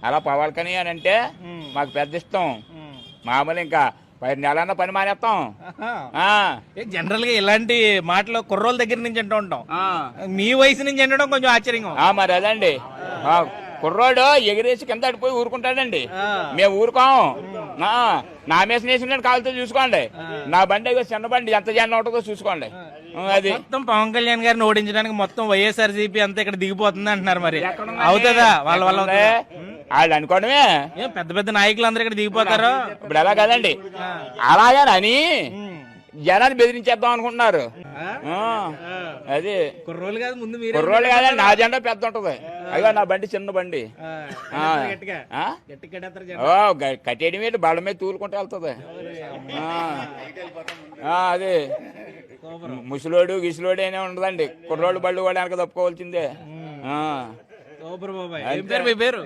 అలా పవన్ కళ్యాణ్ అంటే మాకు పెద్ద ఇష్టం. మామూలు ఇంకా 10 నెలలన్నా పని మానేస్తాం. జనరల్ గా ఇలాంటి మాటలు కుర్రోళ్ళ దగ్గర నుంచి అంటూ ఉంటాం, మీ వయసు నుంచి అనడం కొంచెం ఆశ్చర్యంగా ఉంది. మరి అదండి, కుర్రోడు ఎగిరేసి కింద అడిపోయి ఊరుకుంటాడండి, మేము ఊరుకోం. నా మీద నేసిన కాలుతో చూసుకోండి, నా బండి చిన్న బండి ఎంత జనం ఉంటుందో చూసుకోండి. అది మొత్తం పవన్ కళ్యాణ్ గారిని ఓడించడానికి మొత్తం వైఎస్ఆర్సీపీ అంతా ఇక్కడ దిగిపోతుంది అంటున్నారు. మరి అవుతుందా? వాళ్ళ వల్ల వాళ్ళు అనుకోవడమే. పెద్ద పెద్ద నాయకులు అందరూ ఇక్కడ దిగిపోతారు. ఇప్పుడు ఎలా కదండి, అలాగేనని జనాన్ని బెదిరించేద్దాం అనుకుంటున్నారు. అది కుర్రోళ్ళు కాదు, ముందు కుర్రోళ్ళు కాదండి, నా జెండా పెద్ద ఉంటది. అయ్యో నా బండి చిన్న బండి, కట్టేయడం ఏంటి, బళ్ళ మీద తూలుకుంటూ వెళ్తుంది. అది ముసలోడు గిసులోడు అయినా ఉండదండి, కుర్రోళ్ళు బళ్ళు కూడా వెనక తప్పుకోవాల్సిందే. మీ పేరు?